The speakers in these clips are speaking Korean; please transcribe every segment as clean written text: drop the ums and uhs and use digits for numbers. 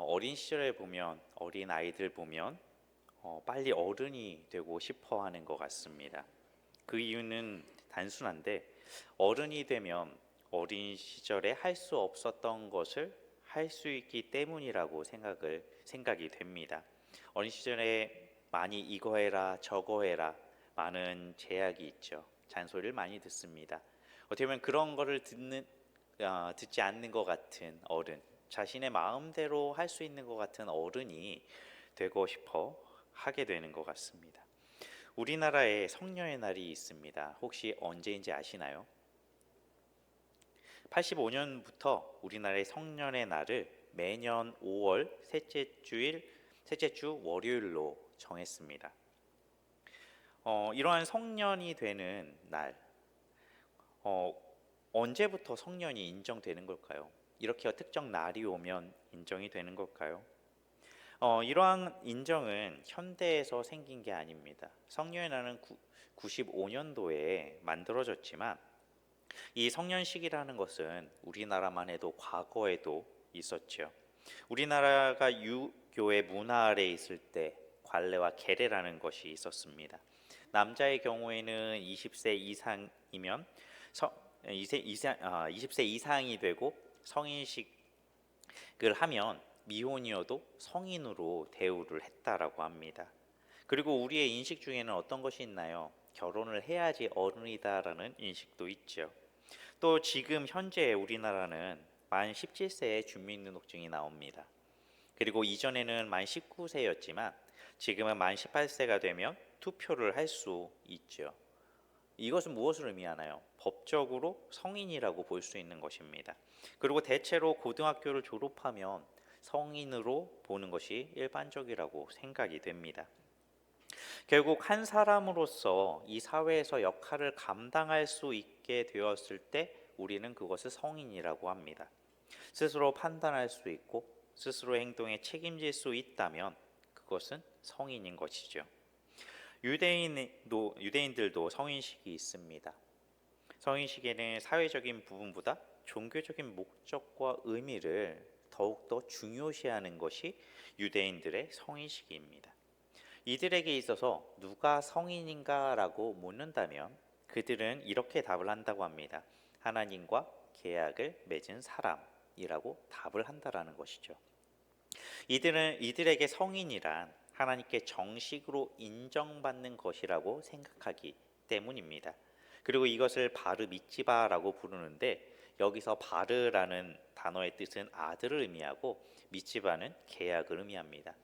어린 시절에 보면 어린 아이들 보면 빨리 어른이 되고 싶어 하는 것 같습니다. 그 이유는 단순한데 어른이 되면 어린 시절에 할 수 없었던 것을 할 수 있기 때문이라고 생각이 됩니다. 어린 시절에 많이 이거 해라 저거 해라 많은 제약이 있죠. 잔소리를 많이 듣습니다. 어떻게 보면 그런 거를 듣지 않는 것 같은 어른, 자신의 마음대로 할 수 있는 것 같은 어른이 되고 싶어 하게 되는 것 같습니다. 우리나라에 성년의 날이 있습니다. 혹시 언제인지 아시나요? 85년부터 우리나라의 성년의 날을 매년 5월 셋째 주 월요일로 정했습니다. 이러한 성년이 되는 날, 어, 언제부터 성년이 인정되는 걸까요? 이렇게 특정 날이 오면 인정이 되는 걸까요? 이러한 인정은 현대에서 생긴 게 아닙니다. 성년의 날은 95년도에 만들어졌지만 이 성년식이라는 것은 우리나라만 해도 과거에도 있었죠. 우리나라가 유교의 문화 아래 있을 때 관례와 계례라는 것이 있었습니다. 남자의 경우에는 20세 이상이면 20세 이상이 되고 성인식을 하면 미혼이어도 성인으로 대우를 했다라고 합니다. 그리고 우리의 인식 중에는 어떤 것이 있나요? 결혼을 해야지 어른이다라는 인식도 있죠. 또 지금 현재 우리나라는 만 17세에 주민등록증이 나옵니다. 그리고 이전에는 만 19세였지만 지금은 만 18세가 되면 투표를 할 수 있죠. 이것은 무엇을 의미하나요? 법적으로 성인이라고 볼 수 있는 것입니다. 그리고 대체로 고등학교를 졸업하면 성인으로 보는 것이 일반적이라고 생각이 됩니다. 결국 한 사람으로서 이 사회에서 역할을 감당할 수 있게 되었을 때 우리는 그것을 성인이라고 합니다. 스스로 판단할 수 있고 스스로 행동에 책임질 수 있다면 그것은 성인인 것이죠. 유대인들도 성인식이 있습니다. 성인식에는 사회적인 부분보다 종교적인 목적과 의미를 더욱더 중요시하는 것이 유대인들의 성인식입니다. 이들에게 있어서 누가 성인인가라고 묻는다면 그들은 이렇게 답을 한다고 합니다. 하나님과 계약을 맺은 사람이라고 답을 한다라는 것이죠. 이들에게 성인이란 하나님께 정식으로 인정받는 것이라고 생각하기 때문입니다. 그리고 이것을 바르 미츠바라고 부르는데 여기서 바르라는 단어의 뜻은 아들을 의미하고 미츠바는 계약을 의미합니다.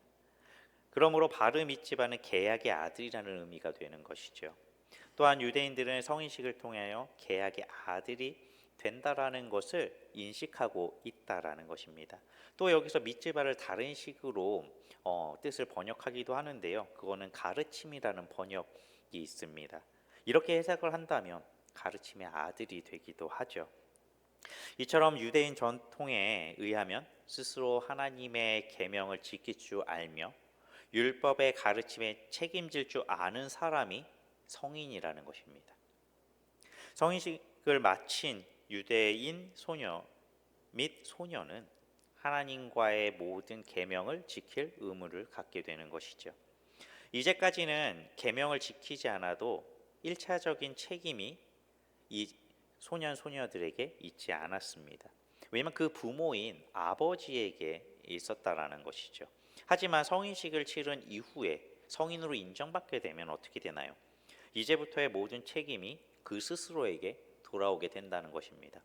그러므로 바르 미츠바는 계약의 아들이라는 의미가 되는 것이죠. 또한 유대인들은 성인식을 통하여 계약의 아들이 된다라는 것을 인식하고 있다라는 것입니다. 또 여기서 미츠바를 다른 식으로 뜻을 번역하기도 하는데요. 그거는 가르침이라는 번역이 있습니다. 이렇게 해석을 한다면 가르침의 아들이 되기도 하죠. 이처럼 유대인 전통에 의하면 스스로 하나님의 계명을 지킬 줄 알며 율법의 가르침에 책임질 줄 아는 사람이 성인이라는 것입니다. 성인식을 마친 유대인 소녀 및 소녀는 하나님과의 모든 계명을 지킬 의무를 갖게 되는 것이죠. 이제까지는 계명을 지키지 않아도 1차적인 책임이 이 소년들에게 있지 않았습니다. 왜냐하면 그 부모인 아버지에게 있었다라는 것이죠. 하지만 성인식을 치른 이후에 성인으로 인정받게 되면 어떻게 되나요? 이제부터의 모든 책임이 그 스스로에게 돌아오게 된다는 것입니다.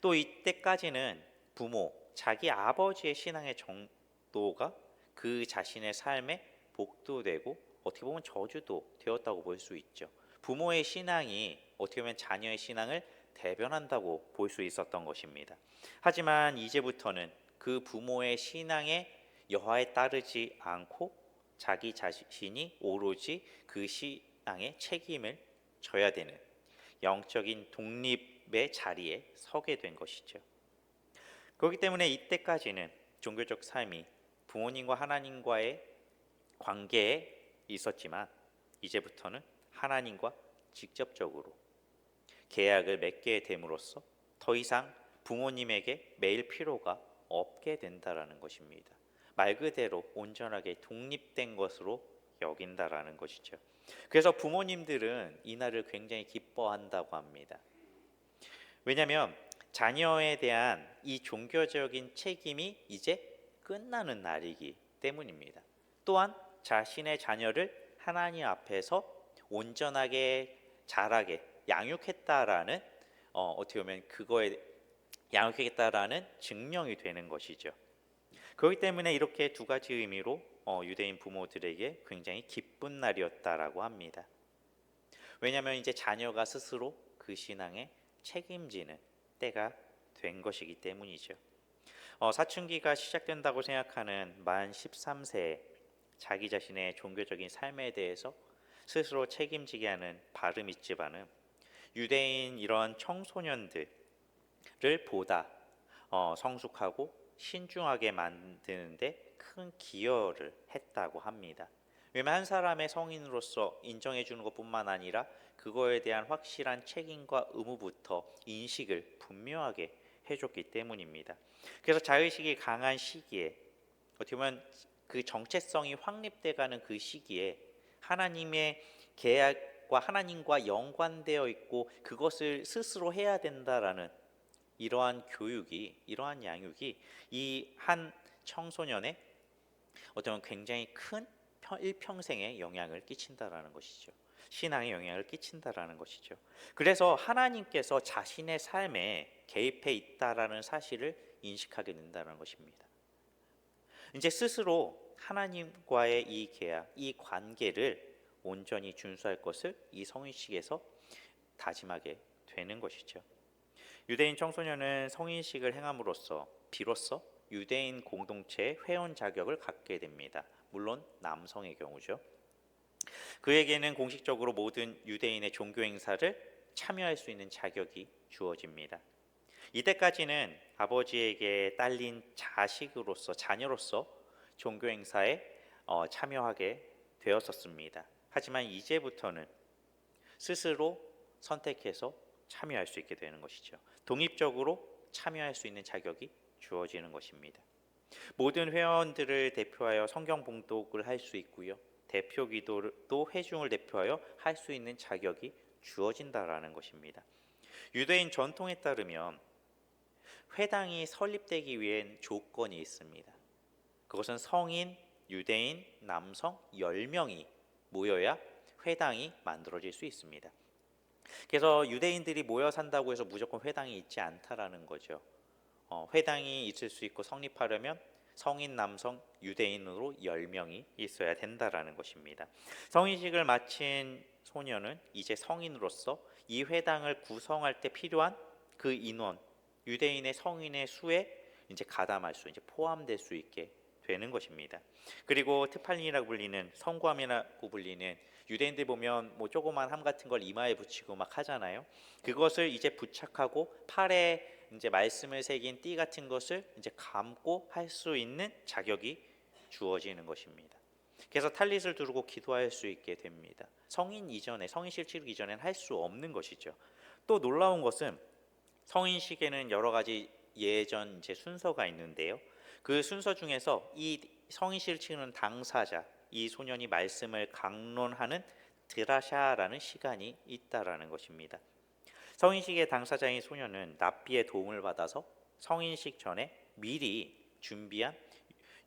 또 이때까지는 부모, 자기 아버지의 신앙의 정도가 그 자신의 삶에 복도 되고 어떻게 보면 저주도 되었다고 볼 수 있죠. 부모의 신앙이 어떻게 보면 자녀의 신앙을 대변한다고 볼 수 있었던 것입니다. 하지만 이제부터는 그 부모의 신앙에 여하에 따르지 않고 자기 자신이 오로지 그 신앙의 책임을 져야 되는 영적인 독립의 자리에 서게 된 것이죠. 그렇기 때문에 이때까지는 종교적 삶이 부모님과 하나님과의 관계에 있었지만 이제부터는 하나님과 직접적으로 계약을 맺게 됨으로써 더 이상 부모님에게 매일 필요가 없게 된다라는 것입니다. 말 그대로 온전하게 독립된 것으로 여긴다라는 것이죠. 그래서 부모님들은 이 날을 굉장히 기뻐한다고 합니다. 왜냐하면 자녀에 대한 이 종교적인 책임이 이제 끝나는 날이기 때문입니다. 또한 자신의 자녀를 하나님 앞에서 온전하게 자라게 양육했다라는 어떻게 보면 그거에 양육했다라는 증명이 되는 것이죠. 그렇기 때문에 이렇게 두 가지 의미로 유대인 부모들에게 굉장히 기쁜 날이었다라고 합니다. 왜냐하면 이제 자녀가 스스로 그 신앙에 책임지는 때가 된 것이기 때문이죠. 사춘기가 시작된다고 생각하는 만 13세에 자기 자신의 종교적인 삶에 대해서 스스로 책임지게 하는 바를 믿지만은 유대인 이런 청소년들을 보다 성숙하고 신중하게 만드는데 큰 기여를 했다고 합니다. 왜냐하면 한 사람의 성인으로서 인정해 주는 것뿐만 아니라 그거에 대한 확실한 책임과 의무부터 인식을 분명하게 해줬기 때문입니다. 그래서 자의식이 강한 시기에 어떻게 보면 그 정체성이 확립돼가는 그 시기에 하나님의 계약과 하나님과 연관되어 있고 그것을 스스로 해야 된다라는 이러한 교육이, 이러한 양육이 이 한 청소년의 어떤 굉장히 큰 일평생에 영향을 끼친다라는 것이죠. 신앙에 영향을 끼친다라는 것이죠. 그래서 하나님께서 자신의 삶에 개입해 있다라는 사실을 인식하게 된다는 것입니다. 이제 스스로 하나님과의 이 계약, 이 관계를 온전히 준수할 것을 이 성인식에서 다짐하게 되는 것이죠. 유대인 청소년은 성인식을 행함으로써 비로소 유대인 공동체의 회원 자격을 갖게 됩니다. 물론 남성의 경우죠. 그에게는 공식적으로 모든 유대인의 종교 행사를 참여할 수 있는 자격이 주어집니다. 이때까지는 아버지에게 딸린 자식으로서 자녀로서 종교 행사에 참여하게 되었었습니다. 하지만 이제부터는 스스로 선택해서 참여할 수 있게 되는 것이죠. 독립적으로 참여할 수 있는 자격이 주어지는 것입니다. 모든 회원들을 대표하여 성경 봉독을 할 수 있고요. 대표 기도도 회중을 대표하여 할 수 있는 자격이 주어진다라는 것입니다. 유대인 전통에 따르면 회당이 설립되기 위한 조건이 있습니다. 그것은 성인, 유대인, 남성 10명이 모여야 회당이 만들어질 수 있습니다. 그래서 유대인들이 모여 산다고 해서 무조건 회당이 있지 않다라는 거죠. 회당이 있을 수 있고 성립하려면 성인 남성 유대인으로 10명이 있어야 된다라는 것입니다. 성인식을 마친 소년은 이제 성인으로서 이 회당을 구성할 때 필요한 그 인원, 유대인의 성인의 수에 이제 가담할 수, 이제 포함될 수 있게 되는 것입니다. 그리고 트팔린이라고 불리는 성구함이라고 불리는 유대인들 보면 뭐 조그만 함 같은 걸 이마에 붙이고 막 하잖아요. 그것을 이제 부착하고 팔에 이제 말씀을 새긴 띠 같은 것을 이제 감고 할 수 있는 자격이 주어지는 것입니다. 그래서 탈릿을 두르고 기도할 수 있게 됩니다. 성인 이전에 성인식 치르기 이전에는 할 수 없는 것이죠. 또 놀라운 것은 성인식에는 여러 가지 예전 이제 순서가 있는데요. 그 순서 중에서 이 성인식을 치르는 당사자, 이 소년이 말씀을 강론하는 드라샤라는 시간이 있다라는 것입니다. 성인식의 당사자인 소년은 랍비의 도움을 받아서 성인식 전에 미리 준비한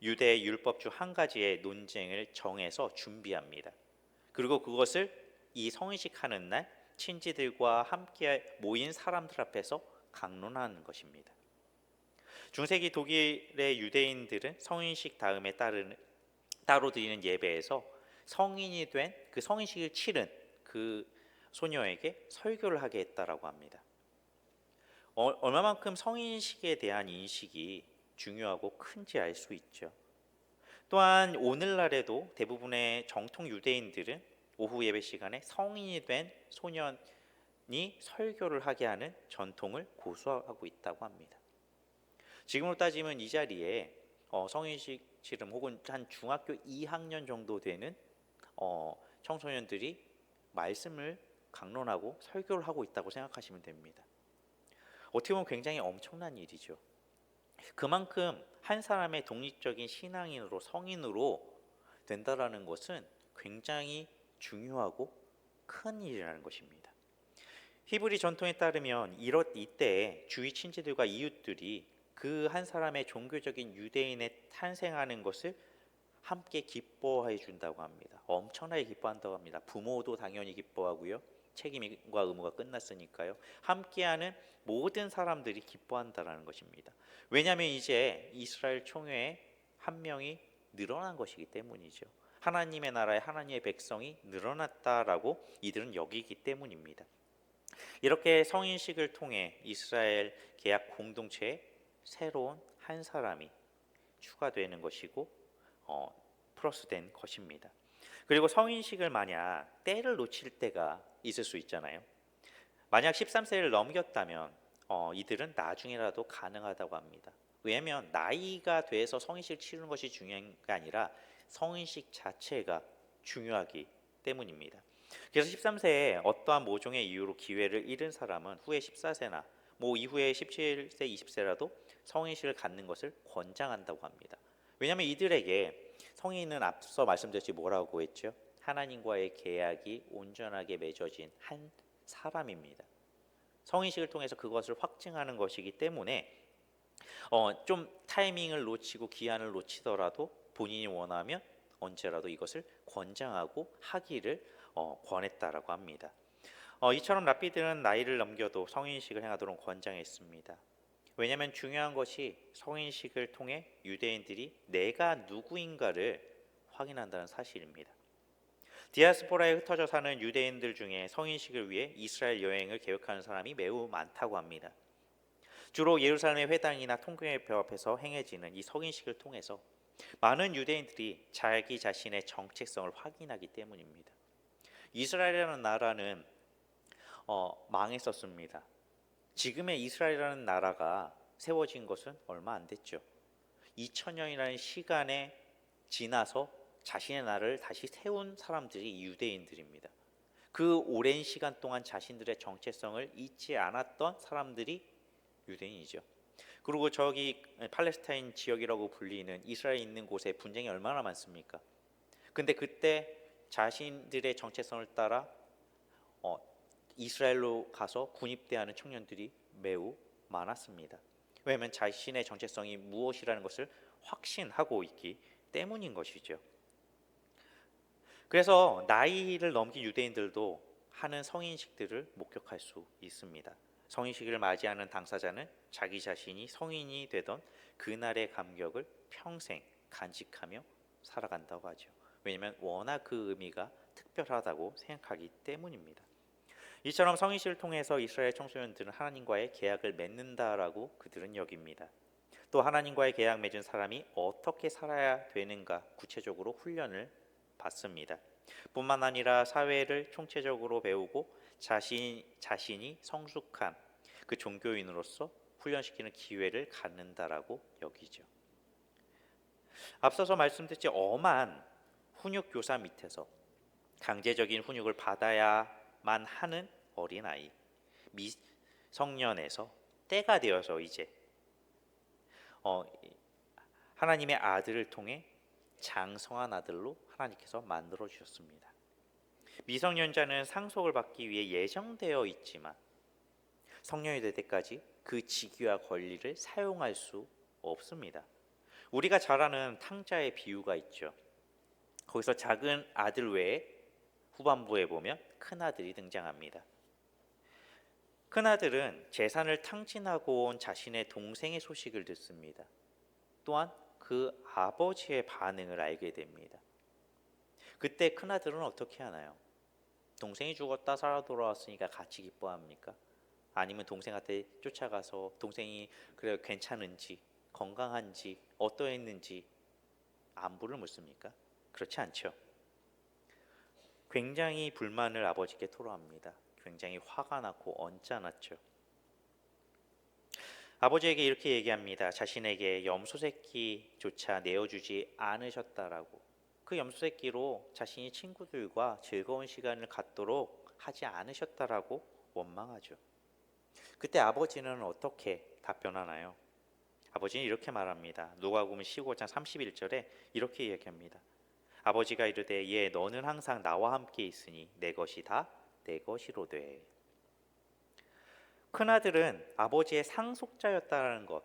유대 율법 중 한 가지의 논쟁을 정해서 준비합니다. 그리고 그것을 이 성인식 하는 날 친지들과 함께 모인 사람들 앞에서 강론하는 것입니다. 중세기 독일의 유대인들은 성인식 다음에 따로 드리는 예배에서 성인이 된 그 성인식을 치른 그 소녀에게 설교를 하게 했다라고 합니다. 얼마만큼 성인식에 대한 인식이 중요하고 큰지 알 수 있죠. 또한 오늘날에도 대부분의 정통 유대인들은 오후 예배 시간에 성인이 된 소년이 설교를 하게 하는 전통을 고수하고 있다고 합니다. 지금으로 따지면 이 자리에 성인식 치름 혹은 한 중학교 2학년 정도 되는 청소년들이 말씀을 강론하고 설교를 하고 있다고 생각하시면 됩니다. 어떻게 보면 굉장히 엄청난 일이죠. 그만큼 한 사람의 독립적인 신앙인으로 성인으로 된다라는 것은 굉장히 중요하고 큰 일이라는 것입니다. 히브리 전통에 따르면 이때 주위 친지들과 이웃들이 그 한 사람의 종교적인 유대인에 탄생하는 것을 함께 기뻐해 준다고 합니다. 엄청나게 기뻐한다고 합니다. 부모도 당연히 기뻐하고요. 책임과 의무가 끝났으니까요. 함께하는 모든 사람들이 기뻐한다라는 것입니다. 왜냐하면 이제 이스라엘 총회에 한 명이 늘어난 것이기 때문이죠. 하나님의 나라에 하나님의 백성이 늘어났다라고 이들은 여기기 때문입니다. 이렇게 성인식을 통해 이스라엘 계약 공동체에 새로운 한 사람이 추가되는 것이고 플러스된 것입니다. 그리고 성인식을 만약 때를 놓칠 때가 있을 수 있잖아요. 만약 13세를 넘겼다면 이들은 나중에라도 가능하다고 합니다. 왜냐하면 나이가 돼서 성인식을 치르는 것이 중요한 게 아니라 성인식 자체가 중요하기 때문입니다. 그래서 13세에 어떠한 모종의 이유로 기회를 잃은 사람은 후에 14세나 이후에 17세, 20세라도 성인식을 갖는 것을 권장한다고 합니다. 왜냐하면 이들에게 성인은 앞서 말씀드렸지 뭐라고 했죠? 하나님과의 계약이 온전하게 맺어진 한 사람입니다. 성인식을 통해서 그것을 확증하는 것이기 때문에 좀 타이밍을 놓치고 기한을 놓치더라도 본인이 원하면 언제라도 이것을 권장하고 하기를 권했다라고 합니다. 이처럼 랍비들은 나이를 넘겨도 성인식을 행하도록 권장했습니다. 왜냐하면 중요한 것이 성인식을 통해 유대인들이 내가 누구인가를 확인한다는 사실입니다. 디아스포라에 흩어져 사는 유대인들 중에 성인식을 위해 이스라엘 여행을 계획하는 사람이 매우 많다고 합니다. 주로 예루살렘의 회당이나 통교회 벽 앞에서 행해지는 이 성인식을 통해서 많은 유대인들이 자기 자신의 정체성을 확인하기 때문입니다. 이스라엘이라는 나라는 망했었습니다. 지금의 이스라엘이라는 나라가 세워진 것은 얼마 안 됐죠. 2000년이라는 시간에 지나서 자신의 나라를 다시 세운 사람들이 유대인들입니다. 그 오랜 시간 동안 자신들의 정체성을 잊지 않았던 사람들이 유대인이죠. 그리고 저기 팔레스타인 지역이라고 불리는 이스라엘 있는 곳에 분쟁이 얼마나 많습니까? 근데 그때 자신들의 정체성을 따라 이스라엘로 가서 군입대하는 청년들이 매우 많았습니다. 왜냐하면 자신의 정체성이 무엇이라는 것을 확신하고 있기 때문인 것이죠. 그래서 나이를 넘긴 유대인들도 하는 성인식들을 목격할 수 있습니다. 성인식을 맞이하는 당사자는 자기 자신이 성인이 되던 그날의 감격을 평생 간직하며 살아간다고 하죠. 왜냐하면 워낙 그 의미가 특별하다고 생각하기 때문입니다. 이처럼 성인식을 통해서 이스라엘 청소년들은 하나님과의 계약을 맺는다라고 그들은 여깁니다. 또 하나님과의 계약 맺은 사람이 어떻게 살아야 되는가 구체적으로 훈련을 받습니다. 뿐만 아니라 사회를 총체적으로 배우고 자신이 성숙한 그 종교인으로서 훈련시키는 기회를 갖는다라고 여기죠. 앞서서 말씀드렸지 엄한 훈육 교사 밑에서 강제적인 훈육을 받아야만 하는 어린아이, 미성년에서 때가 되어서 이제 하나님의 아들을 통해 장성한 아들로 하나님께서 만들어 주셨습니다. 미성년자는 상속을 받기 위해 예정되어 있지만 성년이 될 때까지 그 직위와 권리를 사용할 수 없습니다. 우리가 잘 아는 탕자의 비유가 있죠. 거기서 작은 아들 외에 후반부에 보면 큰 아들이 등장합니다. 큰 아들은 재산을 탕진하고 온 자신의 동생의 소식을 듣습니다. 또한 그 아버지의 반응을 알게 됩니다. 그때 큰 아들은 어떻게 하나요? 동생이 죽었다 살아 돌아왔으니까 같이 기뻐합니까? 아니면 동생한테 쫓아가서 동생이 그래 괜찮은지 건강한지 어떠했는지 안부를 묻습니까? 그렇지 않죠. 굉장히 불만을 아버지께 토로합니다. 굉장히 화가 났고 언짢았죠. 아버지에게 이렇게 얘기합니다. 자신에게 염소 새끼조차 내어주지 않으셨다라고. 그 염소 새끼로 자신이 친구들과 즐거운 시간을 갖도록 하지 않으셨다라고 원망하죠. 그때 아버지는 어떻게 답변하나요? 아버지는 이렇게 말합니다. 누가복음 15장 31절에 이렇게 이야기합니다. 아버지가 이르되 예 너는 항상 나와 함께 있으니 내 것이 다 내 것이로되. 큰아들은 아버지의 상속자였다는 것,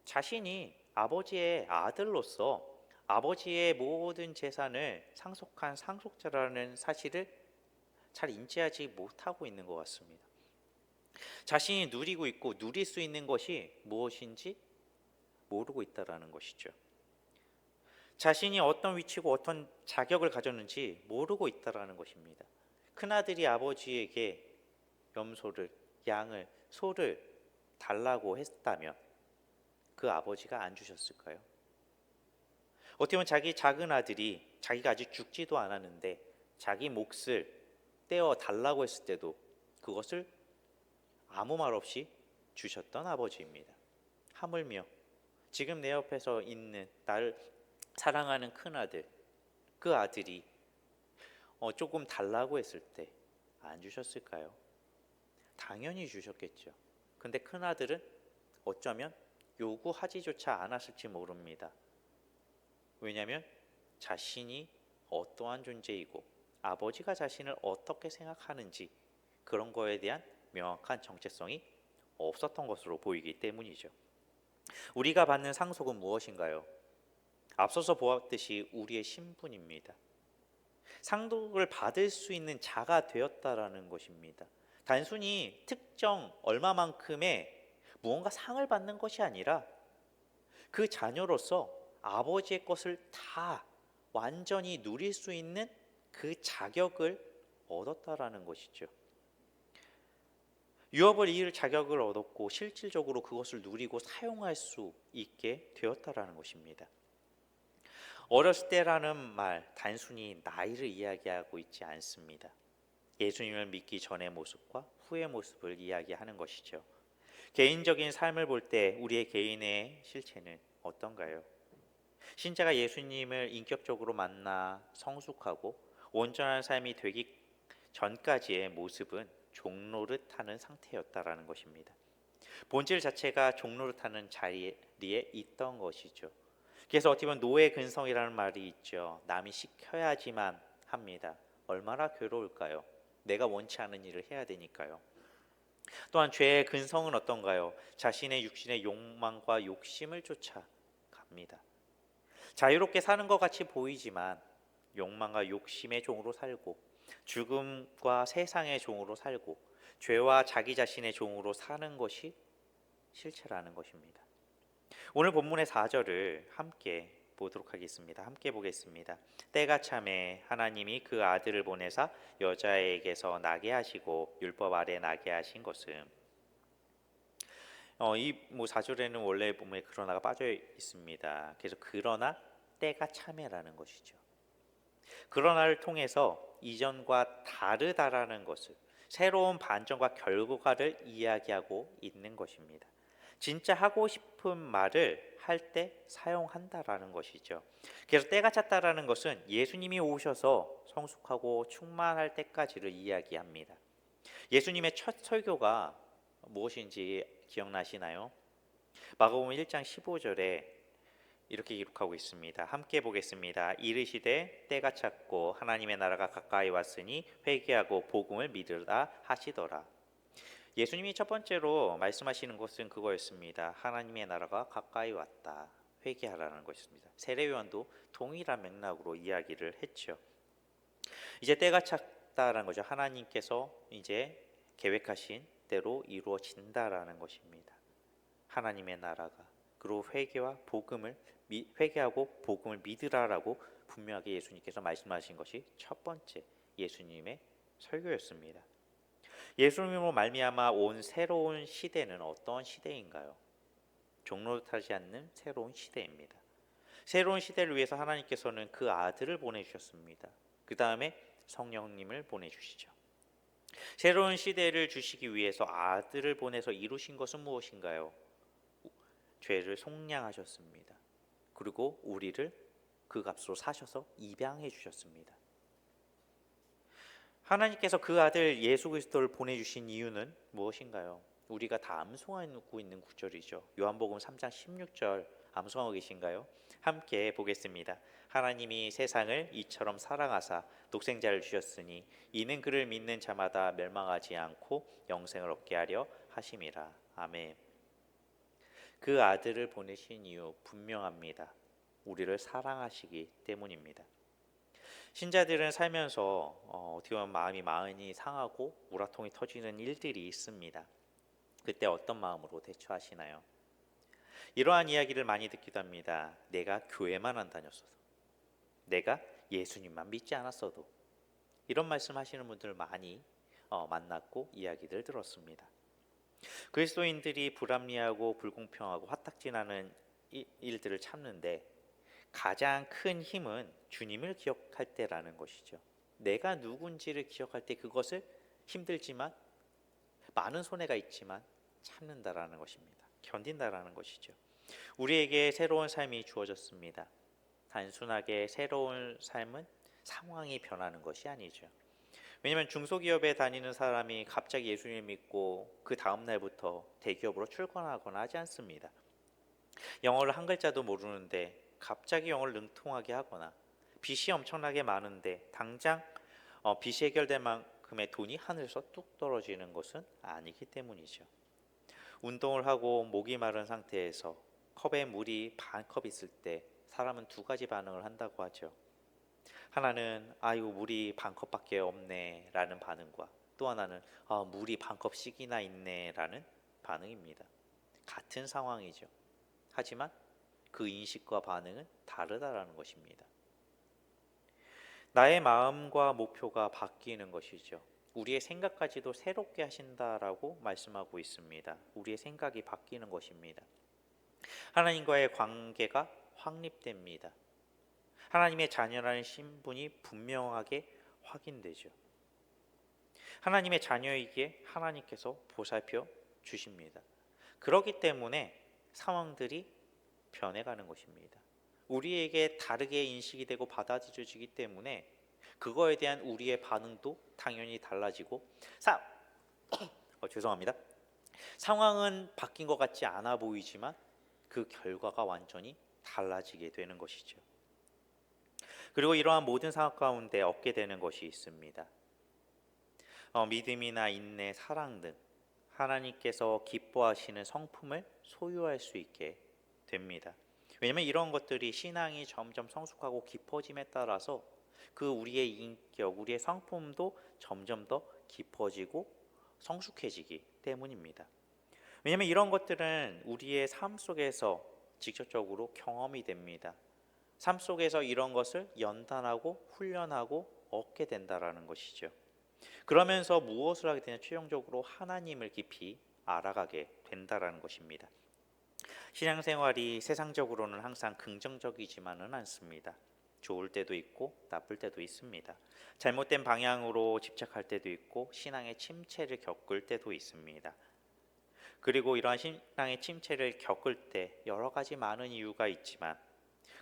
자신이 아버지의 아들로서 아버지의 모든 재산을 상속한 상속자라는 사실을 잘 인지하지 못하고 있는 것 같습니다. 자신이 누리고 있고 누릴 수 있는 것이 무엇인지 모르고 있다라는 것이죠. 자신이 어떤 위치고 어떤 자격을 가졌는지 모르고 있다라는 것입니다. 큰아들이 아버지에게 염소를, 양을, 소를 달라고 했다면 그 아버지가 안 주셨을까요? 어떻게 보면 자기 작은 아들이 자기가 아직 죽지도 않았는데 자기 몫을 떼어 달라고 했을 때도 그것을 아무 말 없이 주셨던 아버지입니다. 하물며 지금 내 옆에서 있는 나를 사랑하는 큰아들, 그 아들이 조금 달라고 했을 때 안 주셨을까요? 당연히 주셨겠죠. 근데 큰아들은 어쩌면 요구하지조차 않았을지 모릅니다. 왜냐하면 자신이 어떠한 존재이고 아버지가 자신을 어떻게 생각하는지 그런 거에 대한 명확한 정체성이 없었던 것으로 보이기 때문이죠. 우리가 받는 상속은 무엇인가요? 앞서서 보았듯이 우리의 신분입니다. 상속을 받을 수 있는 자가 되었다라는 것입니다. 단순히 특정 얼마만큼의 무언가 상을 받는 것이 아니라 그 자녀로서 아버지의 것을 다 완전히 누릴 수 있는 그 자격을 얻었다라는 것이죠. 유업을 이을 자격을 얻었고 실질적으로 그것을 누리고 사용할 수 있게 되었다라는 것입니다. 어렸을 때라는 말 단순히 나이를 이야기하고 있지 않습니다. 예수님을 믿기 전의 모습과 후의 모습을 이야기하는 것이죠. 개인적인 삶을 볼 때 우리의 개인의 실체는 어떤가요? 신자가 예수님을 인격적으로 만나 성숙하고 온전한 삶이 되기 전까지의 모습은 종노릇하는 상태였다라는 것입니다. 본질 자체가 종노릇하는 자리에 있던 것이죠. 그래서 어떻게 보면 노예 근성이라는 말이 있죠. 남이 시켜야지만 합니다. 얼마나 괴로울까요? 내가 원치 않은 일을 해야 되니까요. 또한 죄의 근성은 어떤가요? 자신의 육신의 욕망과 욕심을 쫓아갑니다. 자유롭게 사는 것 같이 보이지만 욕망과 욕심의 종으로 살고 죽음과 세상의 종으로 살고 죄와 자기 자신의 종으로 사는 것이 실체라는 것입니다. 오늘 본문의 4절을 함께 보도록 하겠습니다. 함께 보겠습니다. 때가 참에 하나님이 그 아들을 보내사 여자에게서 나게 하시고 율법 아래 나게 하신 것은 이 4절에는 원래 본문에 그러나가 빠져 있습니다. 그래서 그러나 때가 참에라는 것이죠. 그러나를 통해서 이전과 다르다라는 것을 새로운 반전과 결과를 이야기하고 있는 것입니다. 진짜 하고 싶은 말을 할 때 사용한다라는 것이죠. 그래서 때가 찼다라는 것은 예수님이 오셔서 성숙하고 충만할 때까지를 이야기합니다. 예수님의 첫 설교가 무엇인지 기억나시나요? 마가복음 1장 15절에 이렇게 기록하고 있습니다. 함께 보겠습니다. 이르시되 때가 찼고 하나님의 나라가 가까이 왔으니 회개하고 복음을 믿으라 하시더라. 예수님이 첫 번째로 말씀하시는 것은 그거였습니다. 하나님의 나라가 가까이 왔다. 회개하라는 것입니다. 세례요한도 동일한 맥락으로 이야기를 했죠. 이제 때가 찼다라는 거죠. 하나님께서 이제 계획하신 대로 이루어진다라는 것입니다. 하나님의 나라가 그리고 회개하고 복음을 믿으라라고 분명하게 예수님께서 말씀하신 것이 첫 번째 예수님의 설교였습니다. 예수님으로 말미암아 온 새로운 시대는 어떤 시대인가요? 종로타지 않는 새로운 시대입니다. 새로운 시대를 위해서 하나님께서는 그 아들을 보내주셨습니다. 그 다음에 성령님을 보내주시죠. 새로운 시대를 주시기 위해서 아들을 보내서 이루신 것은 무엇인가요? 죄를 속량하셨습니다. 그리고 우리를 그 값으로 사셔서 입양해 주셨습니다. 하나님께서 그 아들 예수 그리스도를 보내주신 이유는 무엇인가요? 우리가 다 암송하고 있는 구절이죠. 요한복음 3장 16절 암송하고 계신가요? 함께 보겠습니다. 하나님이 세상을 이처럼 사랑하사 독생자를 주셨으니 이는 그를 믿는 자마다 멸망하지 않고 영생을 얻게 하려 하심이라. 아멘. 그 아들을 보내신 이유 분명합니다. 우리를 사랑하시기 때문입니다. 신자들은 살면서 어떻게 보면 마음이 많이 상하고 우라통이 터지는 일들이 있습니다. 그때 어떤 마음으로 대처하시나요? 이러한 이야기를 많이 듣기도 합니다. 내가 교회만 안 다녔어도, 내가 예수님만 믿지 않았어도, 이런 말씀하시는 분들 많이 만났고 이야기들 들었습니다. 그리스도인들이 불합리하고 불공평하고 화딱지나는 일들을 참는데 가장 큰 힘은 주님을 기억할 때라는 것이죠. 내가 누군지를 기억할 때 그것을 힘들지만 많은 손해가 있지만 참는다라는 것입니다. 견딘다라는 것이죠. 우리에게 새로운 삶이 주어졌습니다. 단순하게 새로운 삶은 상황이 변하는 것이 아니죠. 왜냐하면 중소기업에 다니는 사람이 갑자기 예수님을 믿고 그 다음 날부터 대기업으로 출근하거나 하지 않습니다. 영어를 한 글자도 모르는데 갑자기 영어를 능통하게 하거나 빚이 엄청나게 많은데 당장 빚이 해결될 만큼의 돈이 하늘에서 뚝 떨어지는 것은 아니기 때문이죠. 운동을 하고 목이 마른 상태에서 컵에 물이 반 컵 있을 때 사람은 두 가지 반응을 한다고 하죠. 하나는 아이고 물이 반 컵밖에 없네 라는 반응과 또 하나는 물이 반 컵씩이나 있네 라는 반응입니다. 같은 상황이죠. 하지만 그 인식과 반응은 다르다라는 것입니다. 나의 마음과 목표가 바뀌는 것이죠. 우리의 생각까지도 새롭게 하신다라고 말씀하고 있습니다. 우리의 생각이 바뀌는 것입니다. 하나님과의 관계가 확립됩니다. 하나님의 자녀라는 신분이 분명하게 확인되죠. 하나님의 자녀이기에 하나님께서 보살펴 주십니다. 그렇기 때문에 상황들이 변해가는 것입니다. 우리에게 다르게 인식이 되고 받아들여지기 때문에 그거에 대한 우리의 반응도 당연히 달라지고 죄송합니다. 상황은 바뀐 것 같지 않아 보이지만 그 결과가 완전히 달라지게 되는 것이죠. 그리고 이러한 모든 상황 가운데 얻게 되는 것이 있습니다. 믿음이나 인내, 사랑 등 하나님께서 기뻐하시는 성품을 소유할 수 있게 됩니다. 왜냐하면 이런 것들이 신앙이 점점 성숙하고 깊어짐에 따라서 그 우리의 인격, 우리의 성품도 점점 더 깊어지고 성숙해지기 때문입니다. 왜냐하면 이런 것들은 우리의 삶 속에서 직접적으로 경험이 됩니다. 삶 속에서 이런 것을 연단하고 훈련하고 얻게 된다라는 것이죠. 그러면서 무엇을 하게 되냐? 최종적으로 하나님을 깊이 알아가게 된다라는 것입니다. 신앙생활이 세상적으로는 항상 긍정적이지만은 않습니다. 좋을 때도 있고 나쁠 때도 있습니다. 잘못된 방향으로 집착할 때도 있고 신앙의 침체를 겪을 때도 있습니다. 그리고 이러한 신앙의 침체를 겪을 때 여러 가지 많은 이유가 있지만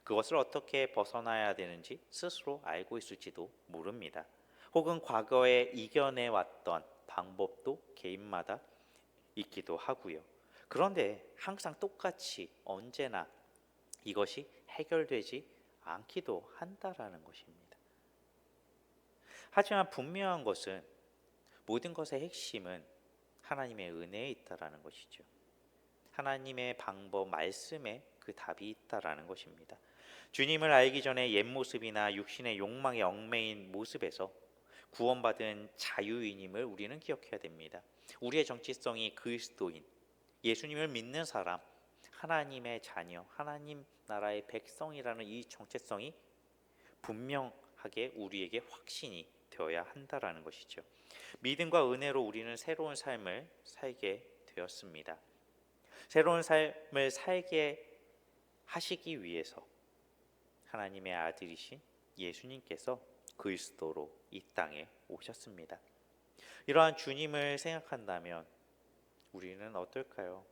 그것을 어떻게 벗어나야 되는지 스스로 알고 있을지도 모릅니다. 혹은 과거에 이겨내왔던 방법도 개인마다 있기도 하고요. 그런데 항상 똑같이 언제나 이것이 해결되지 않기도 한다라는 것입니다. 하지만 분명한 것은 모든 것의 핵심은 하나님의 은혜에 있다라는 것이죠. 하나님의 방법, 말씀에 그 답이 있다라는 것입니다. 주님을 알기 전에 옛 모습이나 육신의 욕망에 얽매인 모습에서 구원받은 자유인임을 우리는 기억해야 됩니다. 우리의 정체성이 그리스도인, 예수님을 믿는 사람, 하나님의 자녀, 하나님 나라의 백성이라는 이 정체성이 분명하게 우리에게 확신이 되어야 한다라는 것이죠. 믿음과 은혜로 우리는 새로운 삶을 살게 되었습니다. 새로운 삶을 살게 하시기 위해서 하나님의 아들이신 예수님께서 그리스도로 이 땅에 오셨습니다. 이러한 주님을 생각한다면 우리는 어떨까요?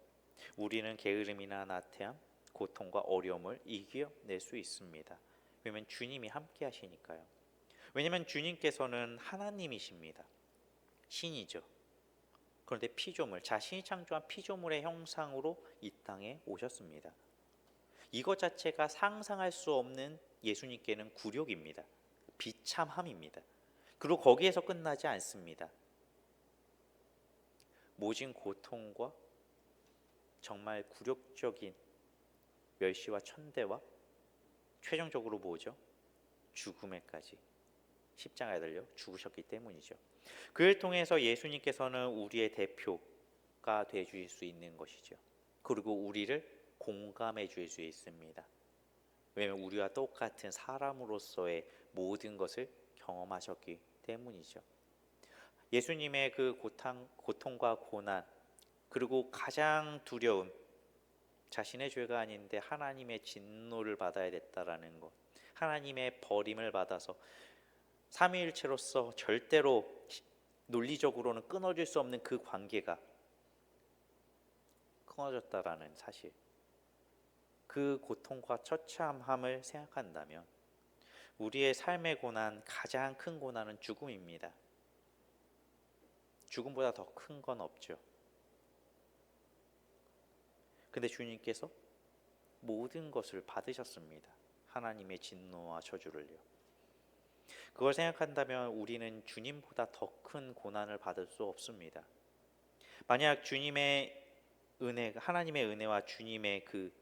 우리는 게으름이나 나태함, 고통과 어려움을 이겨낼 수 있습니다. 왜냐하면 주님이 함께 하시니까요. 왜냐하면 주님께서는 하나님이십니다. 신이죠. 그런데 피조물, 자신이 창조한 피조물의 형상으로 이 땅에 오셨습니다. 이것 자체가 상상할 수 없는 예수님께는 굴욕입니다. 비참함입니다. 그리고 거기에서 끝나지 않습니다. 모진 고통과 정말 굴욕적인 멸시와 천대와 최종적으로 뭐죠? 죽음에까지 십자가에 달려 죽으셨기 때문이죠. 그를 통해서 예수님께서는 우리의 대표가 돼 주실 수 있는 것이죠. 그리고 우리를 공감해 주실 수 있습니다. 왜냐하면 우리와 똑같은 사람으로서의 모든 것을 경험하셨기 때문이죠. 예수님의 그 고통과 고난, 그리고 가장 두려움, 자신의 죄가 아닌데 하나님의 진노를 받아야 됐다라는 것, 하나님의 버림을 받아서 삼위일체로서 절대로 논리적으로는 끊어질 수 없는 그 관계가 끊어졌다라는 사실, 그 고통과 처참함을 생각한다면 우리의 삶의 고난, 가장 큰 고난은 죽음입니다. 죽음보다 더 큰 건 없죠. 근데 주님께서 모든 것을 받으셨습니다. 하나님의 진노와 저주를요. 그걸 생각한다면 우리는 주님보다 더 큰 고난을 받을 수 없습니다. 만약 주님의 은혜, 하나님의 은혜와 주님의 그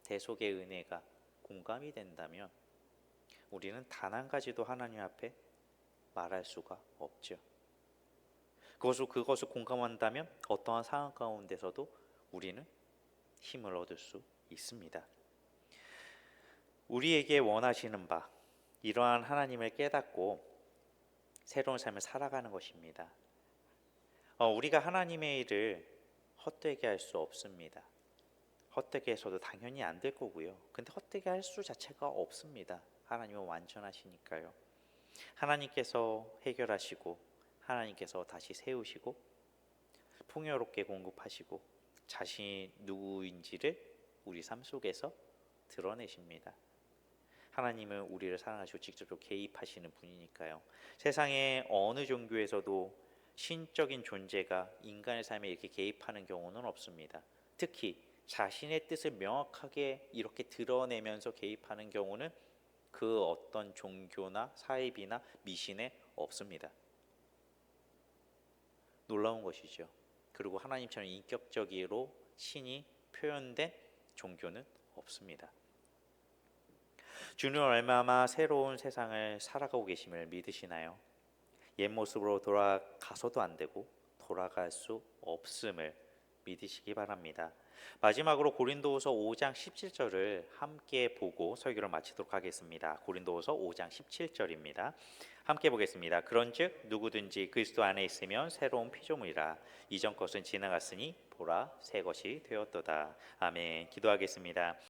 대속의 은혜가 공감이 된다면 우리는 단 한 가지도 하나님 앞에 말할 수가 없죠. 그것을 공감한다면 어떠한 상황 가운데서도 우리는 힘을 얻을 수 있습니다. 우리에게 원하시는 바, 이러한 하나님을 깨닫고 새로운 삶을 살아가는 것입니다. 우리가 하나님의 일을 헛되게 할 수 없습니다. 헛되게 해서도 당연히 안 될 거고요. 근데 헛되게 할 수 자체가 없습니다. 하나님은 완전하시니까요. 하나님께서 해결하시고 하나님께서 다시 세우시고 풍요롭게 공급하시고 자신이 누구인지를 우리 삶 속에서 드러내십니다. 하나님은 우리를 사랑하시고 직접적으로 개입하시는 분이니까요. 세상의 어느 종교에서도 신적인 존재가 인간의 삶에 이렇게 개입하는 경우는 없습니다. 특히 자신의 뜻을 명확하게 이렇게 드러내면서 개입하는 경우는 그 어떤 종교나 사입이나 미신에 없습니다. 놀라운 것이죠. 그리고 하나님처럼 인격적으로 신이 표현된 종교는 없습니다. 주는 얼마나 새로운 세상을 살아가고 계심을 믿으시나요? 옛 모습으로 돌아가서도 안 되고 돌아갈 수 없음을 믿으시기 바랍니다. 마지막으로 고린도후서 5장 17절을 함께 보고 설교를 마치도록 하겠습니다. 고린도후서 5장 17절입니다. 함께 보겠습니다. 그런즉 누구든지 그리스도 안에 있으면 새로운 피조물이라 이전 것은 지나갔으니 보라 새 것이 되었도다. 아멘. 기도하겠습니다.